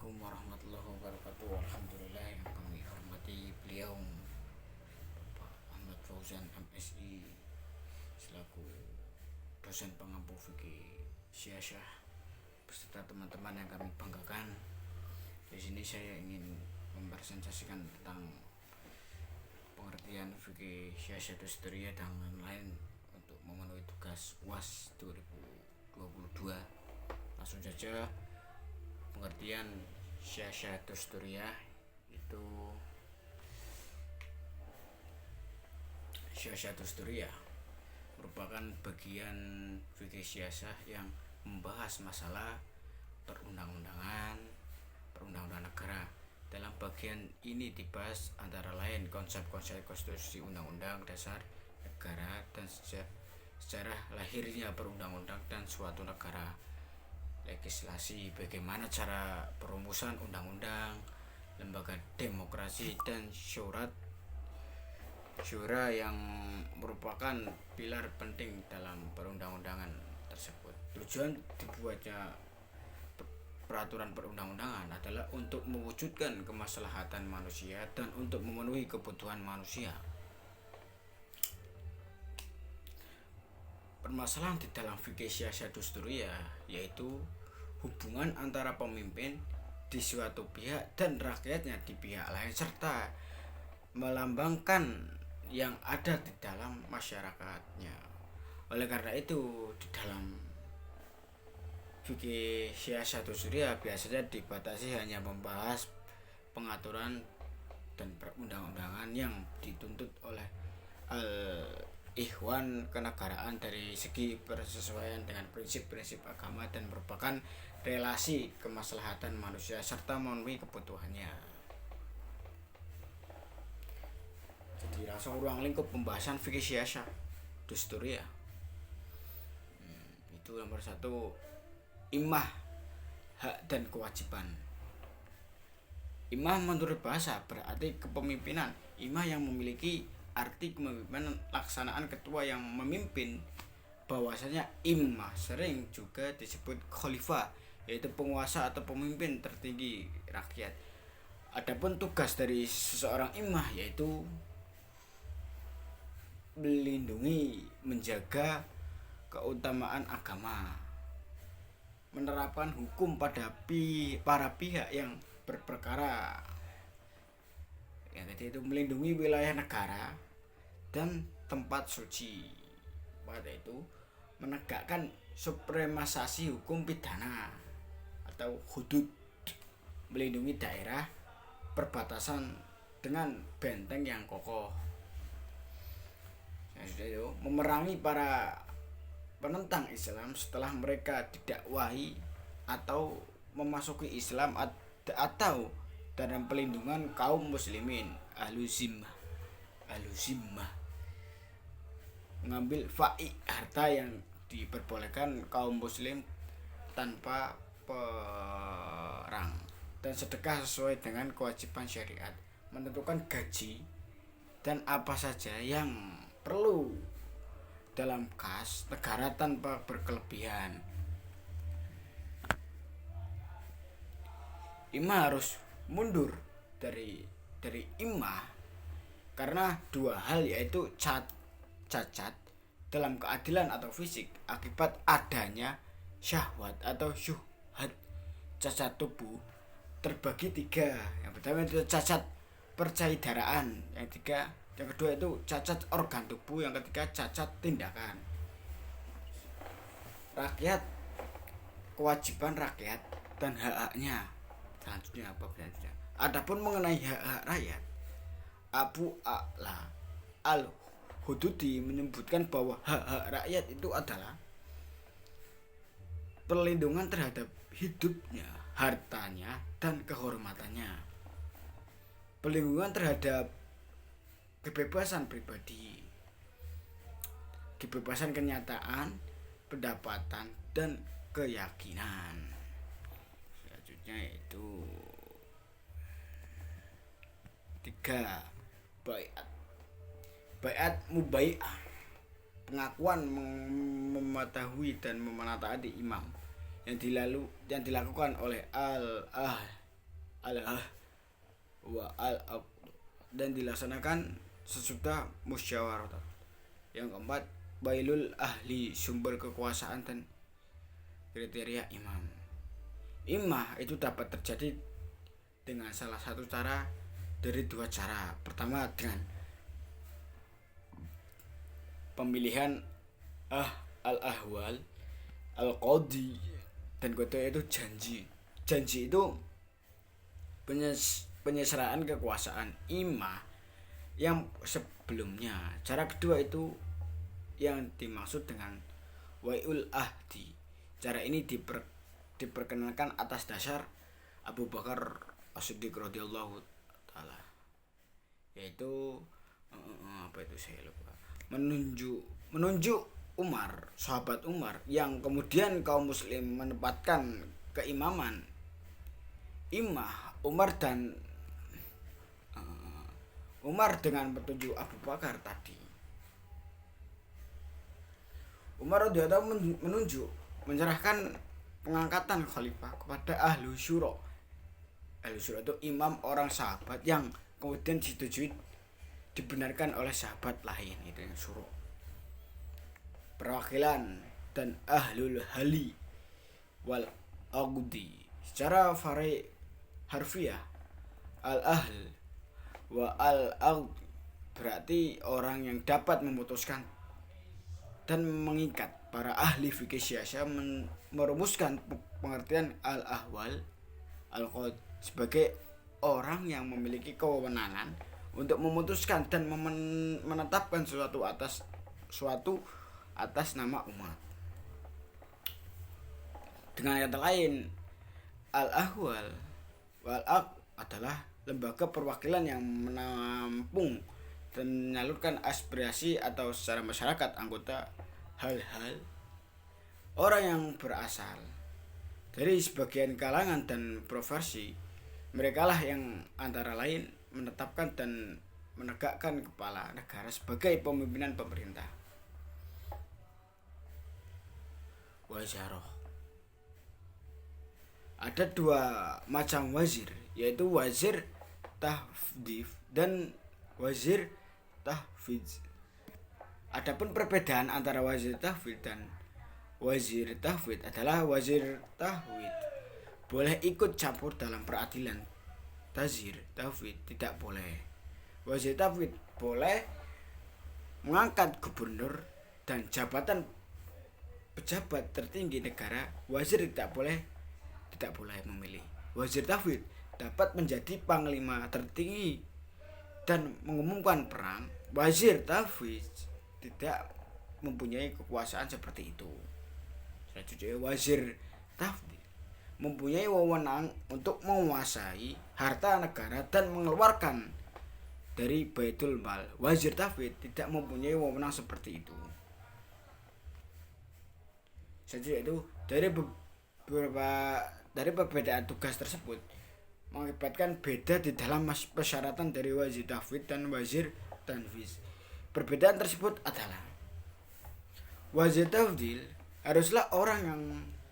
Assalamualaikum warahmatullahi wabarakatuh. Alhamdulillah yang kami hormati beliau Bapak Ahmad Fauzan MSI selaku dosen pengampu fikih Syiah beserta teman-teman yang kami banggakan. Di sini saya ingin mempresentasikan tentang pengertian fikih Syiah Dasturia dan lain-lain untuk memenuhi tugas UAS 2022. Langsung saja, pengertian Syiah Dasturia itu Syiah Dasturia merupakan bagian fikih Syiah yang membahas masalah perundang-undangan negara. Dalam bagian ini dibahas antara lain konsep-konsep konstitusi undang-undang dasar negara dan sejarah lahirnya perundang-undang dan suatu negara, legislasi, bagaimana cara perumusan undang-undang, lembaga demokrasi, dan syura yang merupakan pilar penting dalam perundang-undangan tersebut. Tujuan dibuatnya peraturan perundang-undangan adalah untuk mewujudkan kemaslahatan manusia dan untuk memenuhi kebutuhan manusia. Permasalahan di dalam fikih Syiah Dasturia yaitu hubungan antara pemimpin di suatu pihak dan rakyatnya di pihak lain, serta melambangkan yang ada di dalam masyarakatnya. Oleh karena itu, di dalam fikih Syiah Dasturia biasanya dibatasi hanya membahas pengaturan dan perundang-undangan yang dituntut oleh Ikhwan kenegaraan dari segi persesuaian dengan prinsip-prinsip agama dan merupakan relasi kemaslahatan manusia serta memenuhi kebutuhannya. Jadi langsung ruang lingkup pembahasan fikih Syiah Dasturia. Itu nomor 1, imah, hak dan kewajiban. Imah menurut bahasa berarti kepemimpinan. Imah yang memiliki arti kepemimpinan laksanaan ketua yang memimpin. Bahwasanya imah sering juga disebut khalifah, yaitu penguasa atau pemimpin tertinggi rakyat. Adapun tugas dari seseorang imah yaitu melindungi, menjaga keutamaan agama, menerapkan hukum pada para pihak yang berperkara. Yang ketiga itu melindungi wilayah negara dan tempat suci. Pada itu menegakkan supremasi hukum pidana atau hudud, melindungi daerah perbatasan dengan benteng yang kokoh. Itu memerangi para penentang Islam setelah mereka didakwahi atau memasuki Islam, atau dalam pelindungan kaum muslimin ahlu zimmah, mengambil fa'i, harta yang diperbolehkan kaum muslim tanpa perang, dan sedekah sesuai dengan kewajiban syariat, menentukan gaji dan apa saja yang perlu dalam kas negara tanpa berkelebihan. Imah harus mundur dari imah karena 2 hal, yaitu cacat dalam keadilan atau fisik akibat adanya syahwat atau syubhat. Cacat tubuh terbagi 3. Yang pertama itu cacat percaydaraan, yang kedua itu cacat organ tubuh, yang ketiga cacat tindakan. Rakyat, kewajiban rakyat dan hak-haknya. Selanjutnya apa berarti? Adapun mengenai hak-hak rakyat, Abu A'la Al-Hududi menyebutkan bahwa hak-hak rakyat itu adalah perlindungan terhadap hidupnya, hartanya, dan kehormatannya, perlindungan terhadap kebebasan pribadi, kebebasan kenyataan, pendapatan, dan keyakinan. Selanjutnya itu 3, baiat mubai'ah, pengakuan mematuhi dan menaati imam yang dilakukan oleh al wa al dan dilaksanakan sesudah musyawarah. Yang keempat, bailul ahli, sumber kekuasaan dan kriteria imam. Imah itu dapat terjadi dengan salah satu cara dari dua cara. Pertama, dengan pemilihan al-ahwal, al-qadi, dan kedua itu janji. Janji itu penyertaan kekuasaan imah yang sebelumnya. Cara kedua itu yang dimaksud dengan wai'ul ahdi. Cara ini diperkenalkan atas dasar Abu Bakar As-Siddiq radhiyallahu taala, yaitu apa itu saya lupa, menunjuk Umar, sahabat Umar, yang kemudian kaum muslim menempatkan keimaman imah Umar dengan petunjuk Abu Bakar tadi. Umar radhiyallahu menunjuk, menyerahkan pengangkatan khalifah kepada ahlu syura. Ahlu syura itu imam, orang sahabat yang kemudian disetujui, dibenarkan oleh sahabat lain, itu yang syura. Perwakilan dan ahlul hali wal aqdi. Secara harfiah, al-ahl wa al-aqd berarti orang yang dapat memutuskan dan mengikat. Para ahli fikih Syiah merumuskan pengertian al-ahwal al-qad sebagai orang yang memiliki kewenangan untuk memutuskan dan menetapkan suatu atas nama umat. Dengan kata lain, al-ahwal wal-aqd adalah lembaga perwakilan yang menampung dan menyalurkan aspirasi atau secara masyarakat anggota hal-hal orang yang berasal dari sebagian kalangan dan profesi. Merekalah yang antara lain menetapkan dan menegakkan kepala negara sebagai pemimpinan pemerintah. Wazarah. Ada dua macam wazir, yaitu wazir tahfidz dan wazir tahfidz. Adapun perbedaan antara wazir tahfidz dan wazir tahfidz adalah wazir tahfidz boleh ikut campur dalam peradilan. Wazir tahfidz tidak boleh. Wazir tahfidz boleh mengangkat gubernur dan jabatan pejabat tertinggi negara. Wazir tidak boleh memilih. Wazir tahfidz dapat menjadi panglima tertinggi dan mengumumkan perang. Wazir tahfidz tidak mempunyai kekuasaan seperti itu. Selanjutnya, wazir tahfidz mempunyai wewenang untuk menguasai harta negara dan mengeluarkan dari baitul mal. Wazir tahfidz tidak mempunyai wewenang seperti itu. Selanjutnya itu dari perbedaan tugas tersebut mengakibatkan beda di dalam persyaratan dari wazir tahfidz dan wazir tanfiz. Perbedaan tersebut adalah wazir tahfidz haruslah orang yang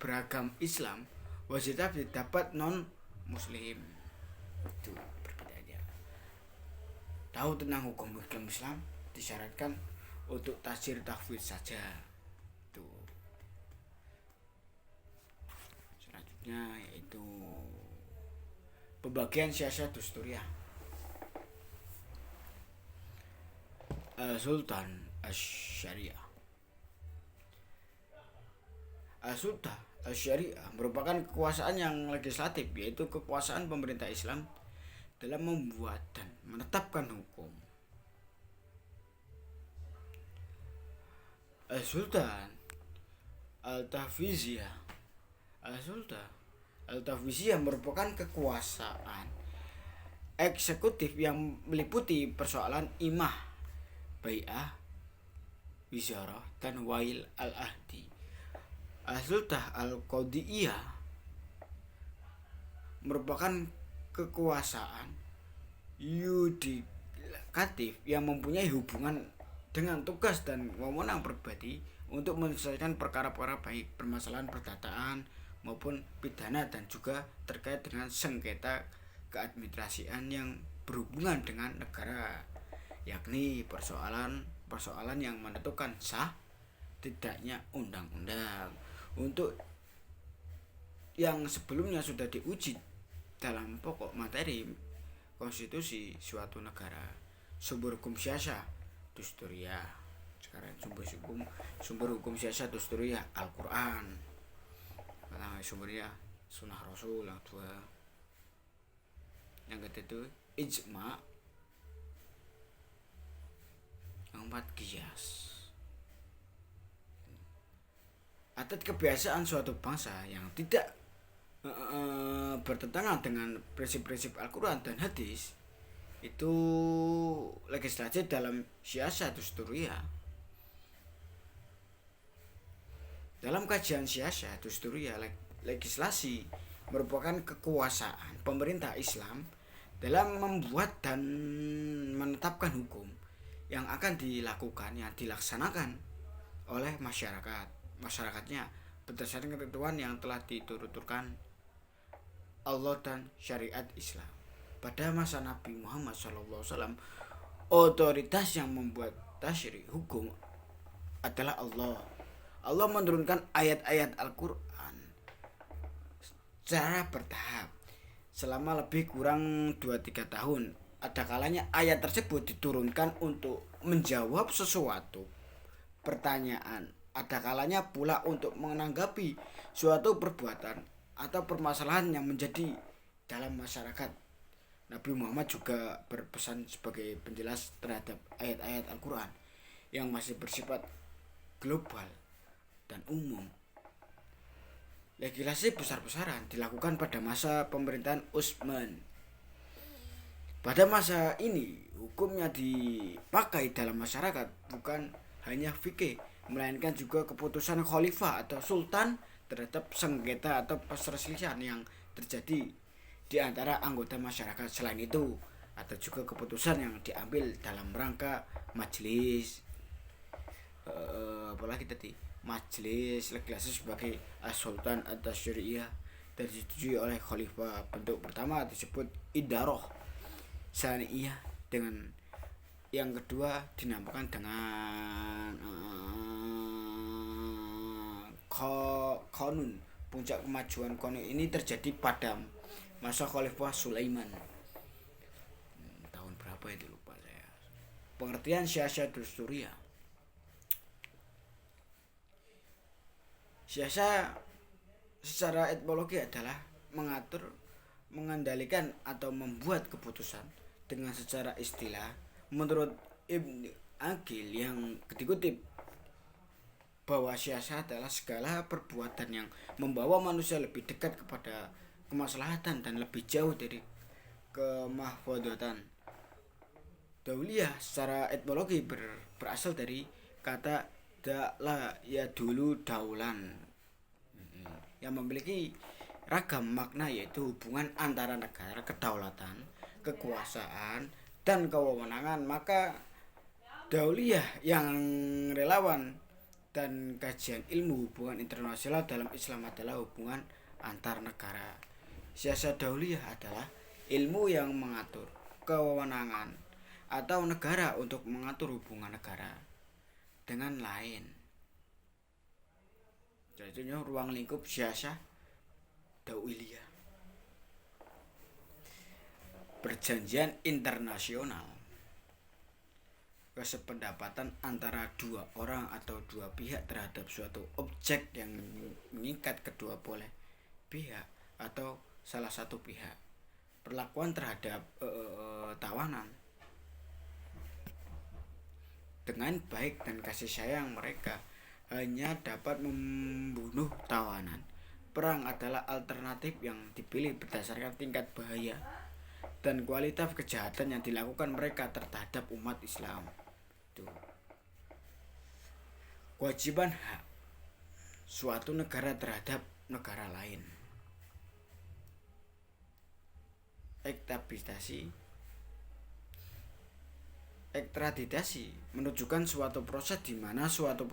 beragam Islam. Wazir tahfidz dapat non muslim. Itu perbedaannya. Tahu tentang hukum Islam disyaratkan untuk tafsir tahfidz saja. Itu. Selanjutnya yaitu pembagian siasat dusturiah. Sultan Asy-Syariah. Sultan Asy-Syariah merupakan kekuasaan yang legislatif, yaitu kekuasaan pemerintah Islam dalam membuat dan menetapkan hukum. Sultan Al-Tahfiziyah. Sultan Al-Tahfiziyah merupakan kekuasaan eksekutif yang meliputi persoalan imah, bai'ah, wizarah, dan wail al-ahdi. Sultan Al-Qadiyah merupakan kekuasaan yudikatif yang mempunyai hubungan dengan tugas dan wewenang pribadi untuk menyelesaikan perkara-perkara baik permasalahan perdataan maupun pidana dan juga terkait dengan sengketa keadministrasian yang berhubungan dengan negara, yakni persoalan yang menentukan sah tidaknya undang-undang. Untuk yang sebelumnya sudah diuji dalam pokok materi konstitusi suatu negara, sumber hukum siasa Dusturia. Sekarang sumber hukum siasa Dusturia Al-Quran, sumbernya Sunnah Rasul. Yang dua, yang ketiga itu ijma, yang empat qiyas. Adat kebiasaan suatu bangsa yang tidak bertentangan dengan prinsip-prinsip Al-Quran dan hadis itu legislasi dalam siasa Dusturia. Dalam kajian siasa Dusturia, legislasi merupakan kekuasaan pemerintah Islam dalam membuat dan menetapkan hukum yang akan dilaksanakan oleh masyarakatnya berdasarkan ketentuan yang telah dituturkan Allah dan syariat Islam. Pada masa Nabi Muhammad SAW, otoritas yang membuat tasyri hukum adalah Allah. Allah menurunkan ayat-ayat Al-Quran secara bertahap selama lebih kurang 2-3 tahun. Ada kalanya ayat tersebut diturunkan untuk menjawab sesuatu pertanyaan. Ada kalanya pula untuk menanggapi suatu perbuatan atau permasalahan yang menjadi dalam masyarakat. Nabi Muhammad juga berpesan sebagai penjelas terhadap ayat-ayat Al-Quran yang masih bersifat global dan umum. Legislasi besar-besaran dilakukan pada masa pemerintahan Utsman. Pada masa ini, hukumnya dipakai dalam masyarakat bukan hanya fikih, melainkan juga keputusan khalifah atau sultan terhadap sengketa atau perselisihan yang terjadi di antara anggota masyarakat. Selain itu, ada juga keputusan yang diambil dalam rangka majelis apalagi tadi majelis legislasi sebagai as-sultan atas syariah dan disetujui oleh khalifah. Bentuk pertama disebut idaroh saniyah, dengan yang kedua dinamakan dengan konun. Puncak kemajuan konun ini terjadi pada masa Khalifah Sulaiman. Tahun berapa itu lupa saya. Pengertian siasa Dusturia. Siasa secara etimologi adalah mengatur, mengendalikan atau membuat keputusan. Dengan secara istilah, menurut Ibn Aqil yang dikutip bahwa siasa adalah segala perbuatan yang membawa manusia lebih dekat kepada kemaslahatan dan lebih jauh dari kemahfudatan. Dauliyah secara etimologi berasal dari kata da'la ya dulu daulan yang memiliki ragam makna, yaitu hubungan antara negara, kedaulatan, kekuasaan, dan kewenangan. Maka dauliyah yang relawan dan kajian ilmu hubungan internasional dalam Islam adalah hubungan antar negara. Siasa dauliyah adalah ilmu yang mengatur kewenangan atau negara untuk mengatur hubungan negara dengan lain. Jadi ruang lingkup siasa dauliyah. Perjanjian internasional, kesepakatan antara dua orang atau dua pihak terhadap suatu objek yang mengikat kedua belah pihak atau salah satu pihak. Perlakuan terhadap tawanan dengan baik dan kasih sayang, mereka hanya dapat membunuh tawanan. Perang adalah alternatif yang dipilih berdasarkan tingkat bahaya dan kualitas kejahatan yang dilakukan mereka terhadap umat Islam. Itu kewajiban hak suatu negara terhadap negara lain. Ekstraditasi menunjukkan suatu proses di mana suatu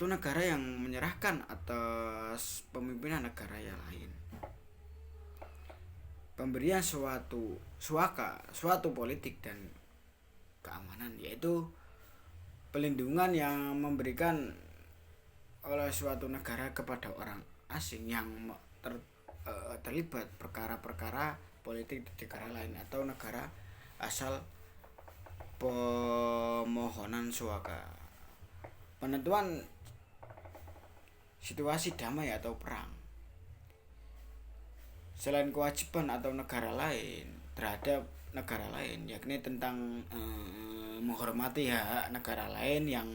negara yang menyerahkan atas pemimpinan negara yang lain. pemberian suatu politik dan keamanan, yaitu pelindungan yang memberikan oleh suatu negara kepada orang asing yang terlibat perkara-perkara politik di negara lain atau negara asal pemohonan suaka. Penentuan situasi damai atau perang. Selain kewajiban atau negara lain terhadap negara lain, yakni tentang menghormati hak negara lain yang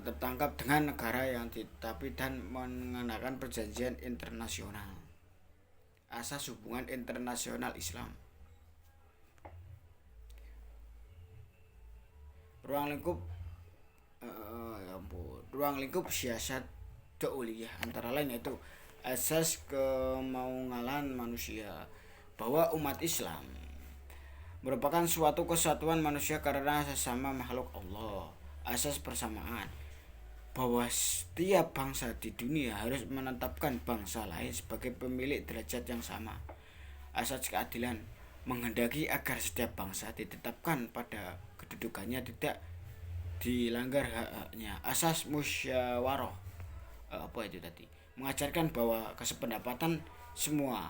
tertangkap dengan negara yang tapi dan mengenakan perjanjian internasional, asas hubungan internasional Islam. Ruang lingkup siasat dauliyah antara lain yaitu asas kemauan manusia, bahwa umat Islam merupakan suatu kesatuan manusia karena sesama makhluk Allah. Asas persamaan, bahwa setiap bangsa di dunia harus menetapkan bangsa lain sebagai pemilik derajat yang sama. Asas keadilan, menghendaki agar setiap bangsa ditetapkan pada kedudukannya, tidak dilanggar hak-haknya. Asas musyawarah, mengajarkan bahwa kesepakatan semua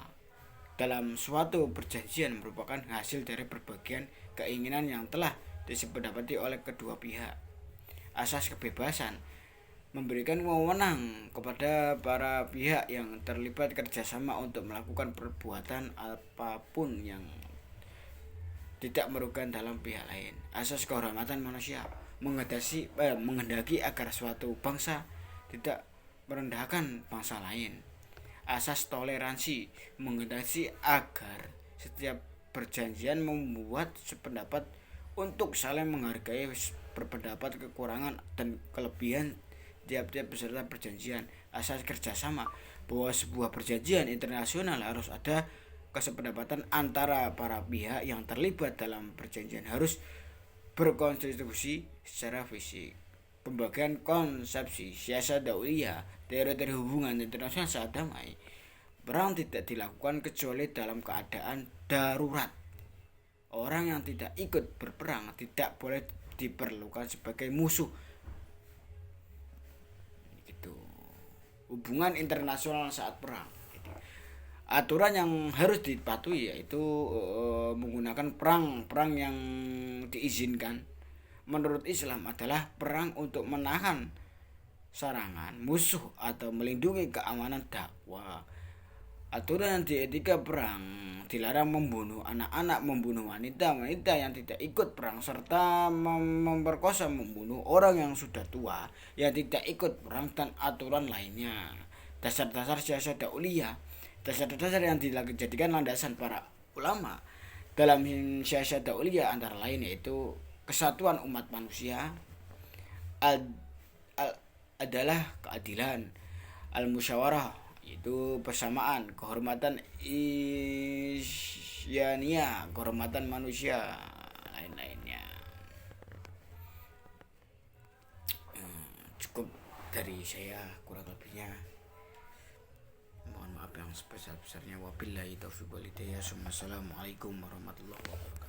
dalam suatu perjanjian merupakan hasil dari berbagai keinginan yang telah disepakati oleh kedua pihak. Asas kebebasan, memberikan wewenang kepada para pihak yang terlibat kerjasama untuk melakukan perbuatan apapun yang tidak merugikan dalam pihak lain. Asas kehormatan manusia, menghendaki agar suatu bangsa tidak merendahkan bangsa lain. Asas toleransi, menghendaki agar setiap perjanjian membuat sependapat untuk saling menghargai berpendapat, kekurangan dan kelebihan tiap-tiap peserta perjanjian. Asas kerjasama, bahwa sebuah perjanjian internasional harus ada kesepakatan antara para pihak yang terlibat dalam perjanjian, harus berkontribusi secara fisik. Pembagian konsepsi siasat dauliyah, teori hubungan internasional saat damai. Perang tidak dilakukan kecuali dalam keadaan darurat. Orang yang tidak ikut berperang tidak boleh diperlukan sebagai musuh. Gitu. Hubungan internasional saat perang. Aturan yang harus dipatuhi yaitu menggunakan perang yang diizinkan menurut Islam adalah perang untuk menahan serangan musuh atau melindungi keamanan dakwah. Aturan di etika perang, dilarang membunuh anak-anak, membunuh wanita yang tidak ikut perang, serta memperkosa, membunuh orang yang sudah tua yang tidak ikut perang, dan aturan lainnya. Dasar-dasar siasat dauliyah, dasar-dasar yang dijadikan landasan para ulama dalam siasat dauliyah antara lain yaitu kesatuan umat manusia, adalah keadilan, al-musyawarah yaitu persamaan, kehormatan insyaniyah, kehormatan manusia, lain-lainnya. Cukup dari saya, kurang lebihnya mohon maaf yang sebesar-besarnya. Wabillahi taufiq wal hidayah. Assalamualaikum warahmatullahi wabarakatuh.